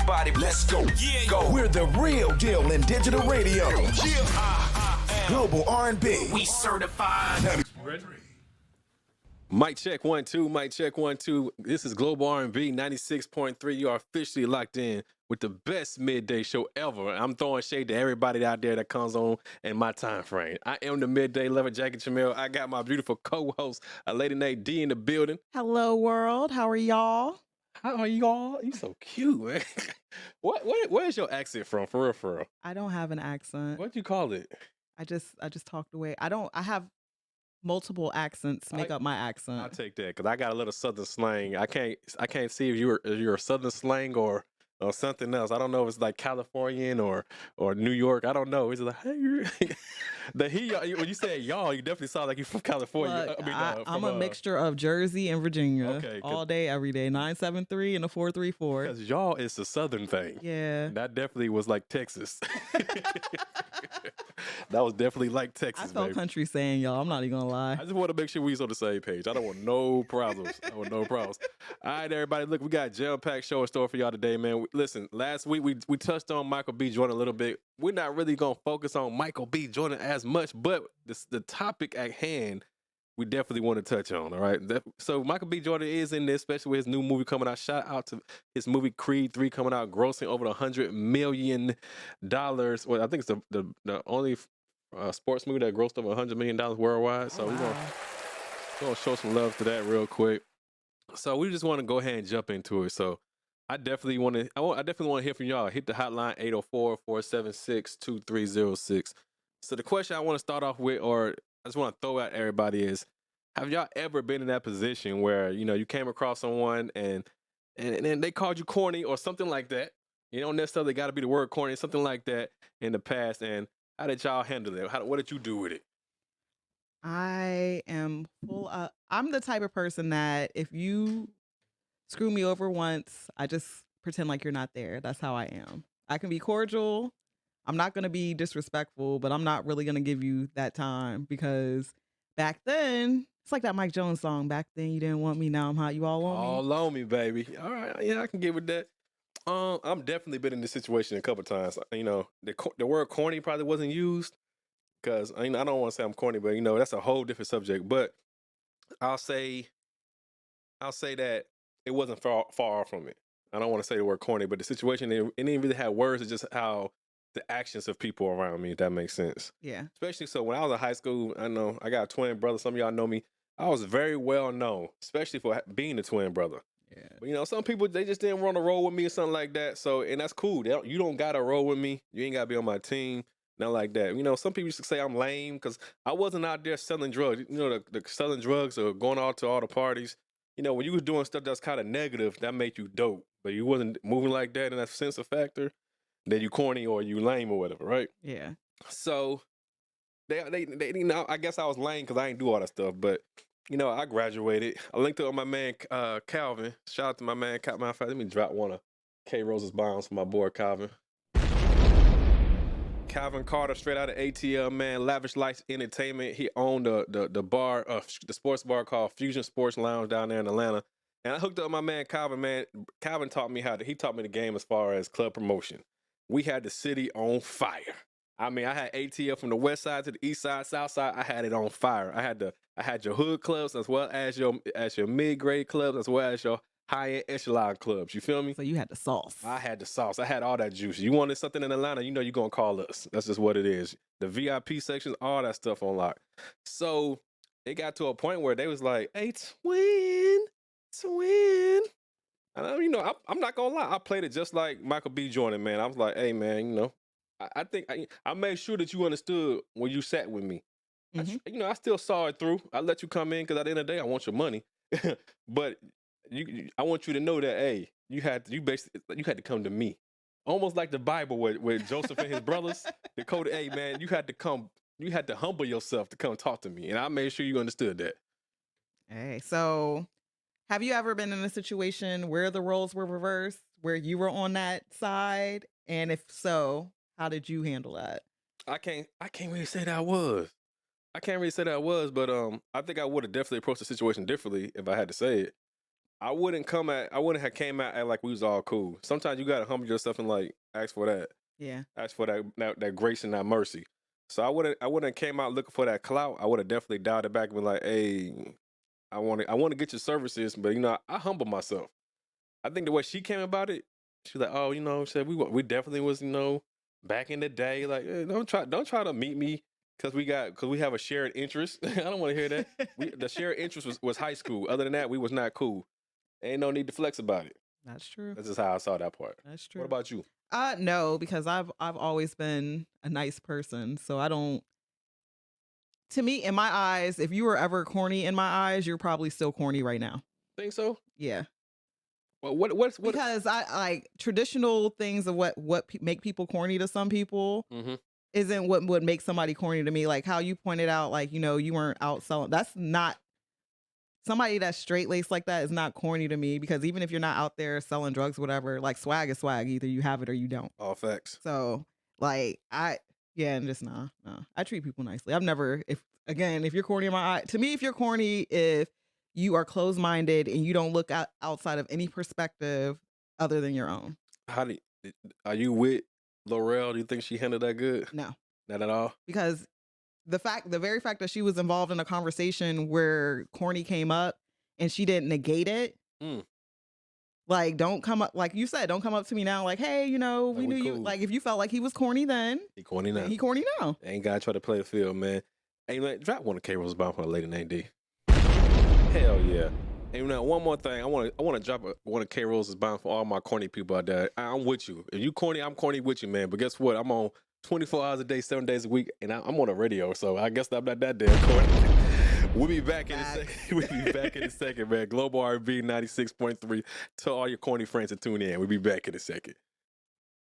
everybody, let's go. Yeah, go. We're the real deal in digital radio. Global R&B. We certified. Mic check 1 2. Mic check 1 2. This is Global R&B 96.3. You are officially locked in with the best midday show ever. I'm throwing shade to everybody out there that comes on in my time frame. I am the midday lover, Jackie Tramel. I got my beautiful co-host, A Lady named D, in the building. Hello, world. How are y'all? How are y'all? You so cute, man. Where's your accent from? For real. I don't have an accent. What'd you call it? I just talked away. I have multiple accents make up my accent. I'll take that because I got a little southern slang. I can't see if you're a southern slang or something else. I don't know if it's like Californian or New York. I don't know. It's like, hey, when you say y'all, you definitely sound like you're from California. Look, I'm a mixture of Jersey and Virginia. Okay, all day, every day. 973 and a 434. Because y'all is a southern thing. Yeah. That definitely was like Texas. That was definitely like Texas. I felt country saying y'all. I'm not even gonna lie. I just want to make sure we was on the same page. I don't want no problems. All right, everybody. Look, we got a jam-packed show in store for y'all today, man. Listen, last week we touched on Michael B. Jordan a little bit. We're not really gonna focus on Michael B. Jordan as much, but the topic at hand, we definitely want to touch on. All right. So Michael B. Jordan is in this, especially with his new movie coming out. Shout out to his movie Creed 3 coming out, grossing over $100 million. Well, I think it's the only sports movie that grossed over $100 million worldwide. So we're gonna show some love to that real quick. So we just want to go ahead and jump into it. So I definitely want to hear from y'all. Hit the hotline 804-476-2306. So the question I want to start off with, or I just want to throw at everybody, is: have y'all ever been in that position where you came across someone and they called you corny or something like that? You don't necessarily got to be the word corny, something like that in the past. And how did y'all handle it? What did you do with it? I am I'm the type of person that if you screw me over once, I just pretend like you're not there. That's how I am. I can be cordial. I'm not going to be disrespectful, but I'm not really going to give you that time, because back then, it's like that Mike Jones song. Back then, you didn't want me. Now I'm hot. You all on me. All on me, baby. All right. Yeah, I can get with that. I'm definitely been in this situation a couple times. The word corny probably wasn't used because I don't want to say I'm corny, but that's a whole different subject. But I'll say that it wasn't far off from it. I don't want to say the word corny, but the situation, it didn't really have words. It's just how the actions of people around me, if that makes sense. Yeah. Especially so when I was in high school, I know I got a twin brother. Some of y'all know me. I was very well known, especially for being a twin brother. Yeah. But some people, they just didn't want to roll with me or something like that. So, and that's cool. You don't got to roll with me. You ain't got to be on my team. Nothing like that. Some people used to say I'm lame because I wasn't out there selling drugs. The selling drugs or going out to all the parties. When you was doing stuff that's kind of negative, that made you dope. But you wasn't moving like that in that sense of factor, then you corny or you lame or whatever, right? Yeah. So they I guess I was lame because I ain't do all that stuff. But I graduated. I linked up with my man Calvin. Shout out to my man Calvin. Let me drop one of K Rose's bombs for my boy Calvin. Calvin Carter, straight out of ATL, man. Lavish Lights Entertainment. He owned the bar, the sports bar called Fusion Sports Lounge down there in Atlanta. And I hooked up with my man Calvin, man. Calvin taught me he taught me the game as far as club promotion. We had the city on fire. I mean, I had ATL from the west side to the east side, south side. I had it on fire. I had your hood clubs as well as your mid-grade clubs as well as your high-end echelon clubs. You feel me? So you had the sauce. I had the sauce. I had all that juice. You wanted something in Atlanta, you're going to call us. That's just what it is. The VIP sections, all that stuff on lock. So it got to a point where they was like, hey, twin. And I'm not going to lie. I played it just like Michael B. Jordan, man. I was like, hey, man, I think I made sure that you understood when you sat with me. Mm-hmm. I still saw it through. I let you come in because at the end of the day, I want your money. But I want you to know that, hey, you had to come to me. Almost like the Bible with Joseph and his brothers. The code, hey, man, you had to humble yourself to come talk to me. And I made sure you understood that. Hey, so have you ever been in a situation where the roles were reversed, where you were on that side? And if so, how did you handle that? I can't really say that I was. But I think I would have definitely approached the situation differently if I had to say it. I wouldn't have came out like we was all cool. Sometimes you gotta humble yourself and like ask for that. Yeah. Ask for that grace and that mercy. So I wouldn't have came out looking for that clout. I would have definitely dialed it back and been like, hey, I want to get your services, but I humble myself. I think the way she came about it, she was like, oh, said we definitely was, back in the day. Like, hey, don't try to meet me because we have a shared interest. I don't want to hear that. The shared interest was high school. Other than that, we was not cool. Ain't no need to flex about it. That's true. That's just how I saw that part. That's true. What about you? No, because I've always been a nice person, so I don't. To me, in my eyes, if you were ever corny in my eyes, you're probably still corny right now. Think so? Yeah. Well, what? Because I like traditional things of what make people corny to some people. Mm-hmm. Isn't what would make somebody corny to me. Like how you pointed out, like, you weren't out selling. That's not somebody that's straight laced like that is not corny to me, because even if you're not out there selling drugs, whatever, like swag is swag. Either you have it or you don't. All facts. So like and just no. I treat people nicely. I've never, if you're corny in my eye, to me, if you're corny, if you are closed minded and you don't look outside of any perspective other than your own. Are you with L'Oreal? Do you think she handled that good? No. Not at all? Because the very fact that she was involved in a conversation where corny came up and she didn't negate it. Like, don't come up, like you said, don't come up to me now like, hey, we knew you. Like, if you felt like he was corny then. He corny now. He corny now. Ain't gotta try to play the field, man. Hey, man, drop one of K-Roll's bomb for a lady named D. Hell yeah. And now one more thing, I want to drop one of K-Roll's bomb for all my corny people out there. I'm with you. If you corny, I'm corny with you, man. But guess what? I'm on 24 hours a day, 7 days a week, and I'm on the radio, so I guess I'm not that damn corny. We'll be back in a second. We'll be back in a second, man. Global R&B 96.3. Tell all your corny friends to tune in. We'll be back in a second.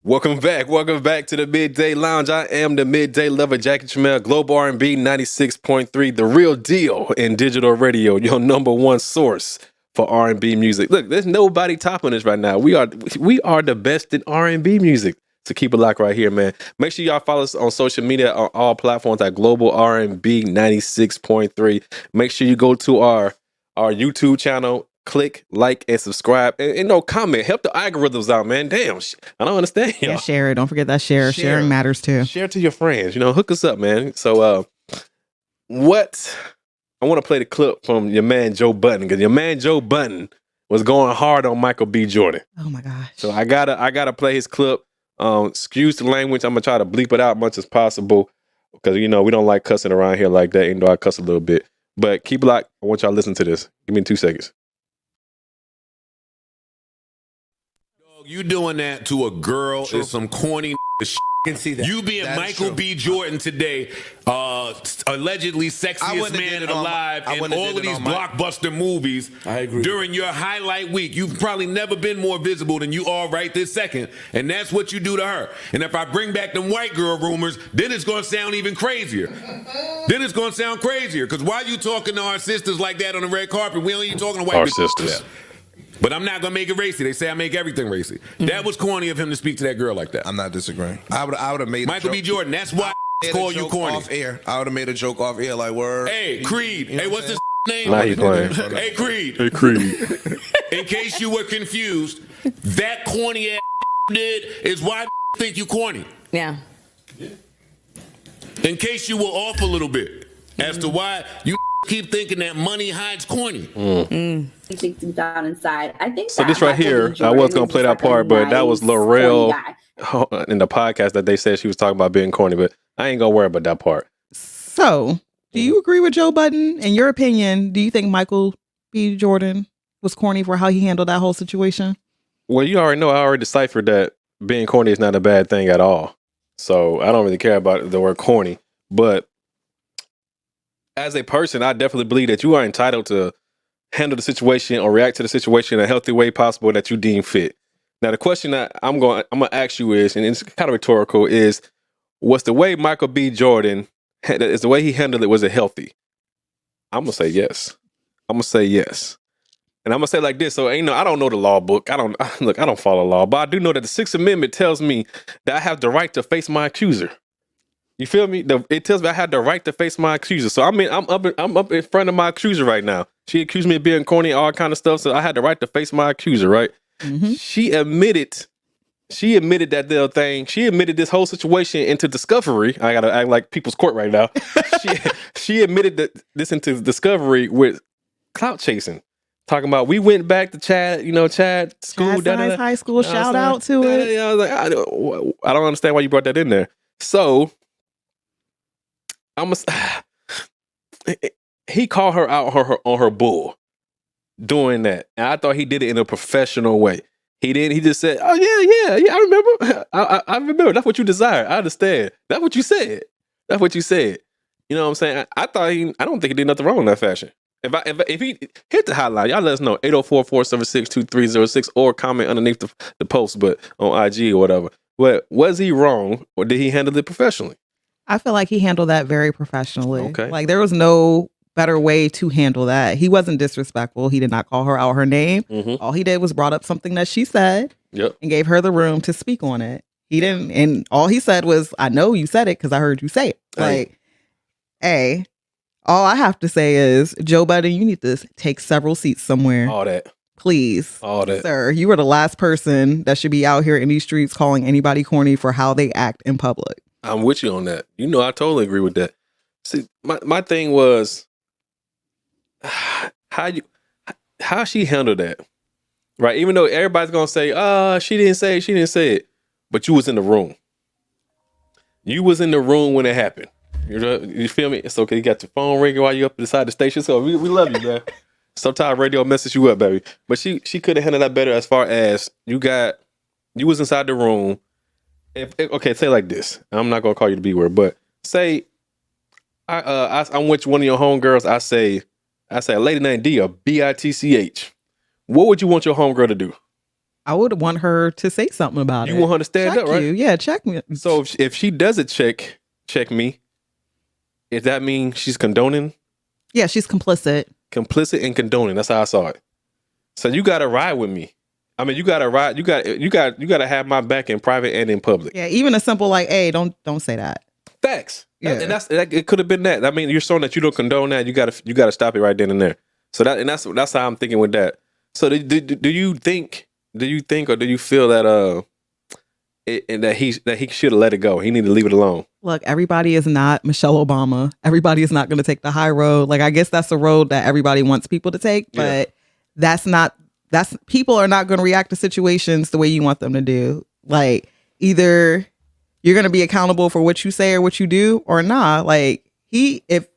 Welcome back to the Midday Lounge. I am the Midday Lover, Jackie Tramel, Global R&B 96.3, the real deal in digital radio, your number one source for R&B music. Look, there's nobody topping us right now. We are the best in R&B music. So keep it locked right here, man. Make sure y'all follow us on social media on all platforms at Global R&B 96.3. Make sure you go to our YouTube channel. Click, like, and subscribe. And no comment. Help the algorithms out, man. Damn, I don't understand. Yeah, share it. Don't forget that sharing matters too. Share to your friends. Hook us up, man. So, what? I want to play the clip from your man Joe Budden, because your man Joe Budden was going hard on Michael B. Jordan. Oh my gosh. So I gotta play his clip. Excuse the language. I'm gonna try to bleep it out as much as possible, because we don't like cussing around here like that, even though I cuss a little bit. But keep it locked. I want y'all to listen to this. Give me 2 seconds. You doing that to a girl is some corny shit. Can see that. You being That's Michael true. B. Jordan today, allegedly sexiest man alive in all of these blockbuster movies. I agree. During your highlight week, you've probably never been more visible than you are right this second, and that's what you do to her. And if I bring back them white girl rumors, then it's gonna sound even crazier. Because why you talking to our sisters like that on the red carpet? We only talking to white Our bitches. sisters. But I'm not gonna make it racy. They say I make everything racy. That was corny of him to speak to that girl like that. I'm not disagreeing. I would have made Michael B. Jordan. That's why I call you corny. Off air. I would have made a joke off air like word. Hey, Creed. Hey, what's his name? Now he playing. Hey, Creed. Hey, Creed. In case you were confused, that corny ass did is why think you corny. Yeah. In case you were off a little bit as to why you keep thinking that money hides corny. Deep down inside, I think. So this right here, I was gonna play that part, but that was L'Oreal in the podcast that they said she was talking about being corny, but I ain't gonna worry about that part. So, do you agree with Joe Budden? In your opinion, do you think Michael B. Jordan was corny for how he handled that whole situation? Well, you already know, I already deciphered that being corny is not a bad thing at all. So I don't really care about the word corny, but as a person, I definitely believe that you are entitled to handle the situation or react to the situation in a healthy way possible that you deem fit. Now, the question that I'm gonna ask you is, and it's kind of rhetorical, is was the way Michael B. Jordan, is the way he handled it, was it healthy? I'm gonna say yes. And I'm gonna say like this. So, I don't know the law book. I don't follow law, but I do know that the Sixth Amendment tells me that I have the right to face my accuser. You feel me? It tells me I had the right to face my accuser. So I'm up in front of my accuser right now. She accused me of being corny, all kind of stuff. So I had the right to face my accuser, right? Mm-hmm. She admitted that little thing. She admitted this whole situation into discovery. I gotta act like people's court right now. she admitted this into discovery with clout chasing. Talking about we went back to Chad school. Chad Science High School. Shout out to it. I was like, I don't understand why you brought that in there. So he called her out on her bull doing that, and I thought he did it in a professional way. He didn't. He just said, "Oh yeah, I remember. I remember. That's what you desired. I understand. That's what you said. That's what you said. You know what I'm saying? I don't think he did nothing wrong in that fashion. If he hit the hotline, y'all let us know 804-476-2306 or comment underneath the post, but on IG or whatever. But was he wrong or did he handle it professionally? I feel like he handled that very professionally. Okay. Like there was no better way to handle that. He wasn't disrespectful. He did not call her out her name. Mm-hmm. All he did was brought up something that she said Yep. and gave her the room to speak on it. He didn't, and all he said was, I know you said it because I heard you say it. Like, hey, all I have to say is, Joe Budden, you need to take several seats somewhere. All that. Please. All that. Sir, you are the last person that should be out here in these streets calling anybody corny for how they act in public. I'm with you on that. You know, I totally agree with that. See, my thing was how she handled that, right? Even though everybody's gonna say, she didn't say it, but you was in the room. You was in the room when it happened. You feel me? It's okay. You got your phone ringing while you up beside the station. So we love you, man. Sometimes radio messes you up, baby. But she could have handled that better as far as you was inside the room. Okay, say like this. I'm not gonna call you the B word, but say I'm with one of your homegirls. I say a lady named D, or BITCH. What would you want your homegirl to do? I would want her to say something about it. You want her to stand up, right? Yeah, check me. So if she doesn't check me, does that mean she's condoning? Yeah, she's complicit. Complicit and condoning. That's how I saw it. So you gotta ride with me. I mean, you gotta ride. You gotta have my back in private and in public. Yeah, even a simple like, "Hey, don't say that." Facts. Yeah. And it could have been that. I mean, you're showing that you don't condone that. You gotta stop it right then and there. So that's how I'm thinking with that. So do you think or do you feel that that he should have let it go? He need to leave it alone. Look, everybody is not Michelle Obama. Everybody is not going to take the high road. Like, I guess that's the road that everybody wants people to take, but that's people are not going to react to situations the way you want them to do. Like, either you're going to be accountable for what you say or what you do or not. Like, if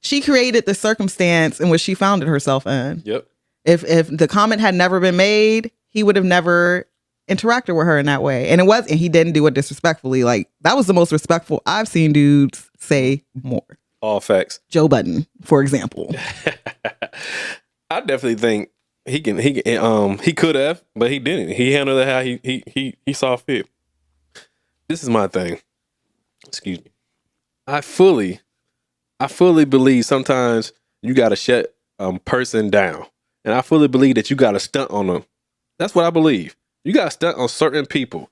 she created the circumstance in which she found herself in. Yep. If the comment had never been made, he would have never interacted with her in that way. And he didn't do it disrespectfully. Like, that was the most respectful I've seen dudes say more. All facts. Joe Budden, for example. I definitely think he could have, but he didn't. He handled it how he saw fit. This is my thing. Excuse me. I fully believe sometimes you gotta shut a person down. And I fully believe that you gotta stunt on them. That's what I believe. You gotta stunt on certain people,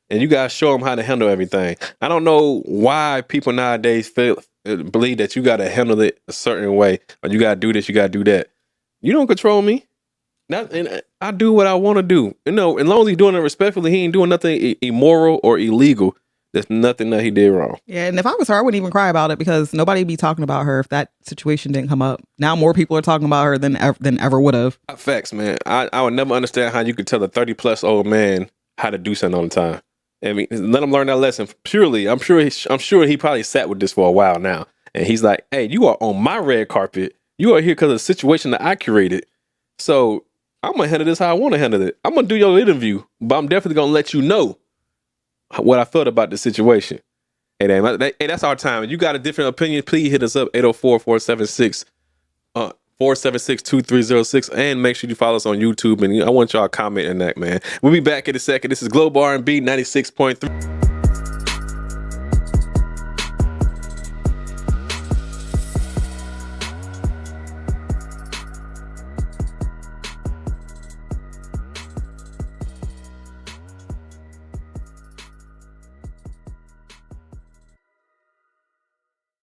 and you gotta show them how to handle everything. I don't know why people nowadays believe that you gotta handle it a certain way, or you gotta do this, you gotta do that. You don't control me. And I do what I want to do. You know, as long as he's doing it respectfully, he ain't doing nothing immoral or illegal. There's nothing that he did wrong. Yeah, and if I was her, I wouldn't even cry about it because nobody'd be talking about her if that situation didn't come up. Now more people are talking about her than ever would have. Facts, man. I would never understand how you could tell a 30+ old man how to do something all the time. I mean, let him learn that lesson purely. I'm sure he probably sat with this for a while now, and he's like, "Hey, you are on my red carpet. You are here because of the situation that I created. So I'm gonna handle this how I want to handle it. I'm gonna do your interview, but I'm definitely gonna let you know what I felt about the situation." Hey, that's our time. If you got a different opinion, please hit us up 804-476-2306, and make sure you follow us on YouTube. And I want y'all commenting that, man. We'll be back in a second. This is Global R&B 96.3.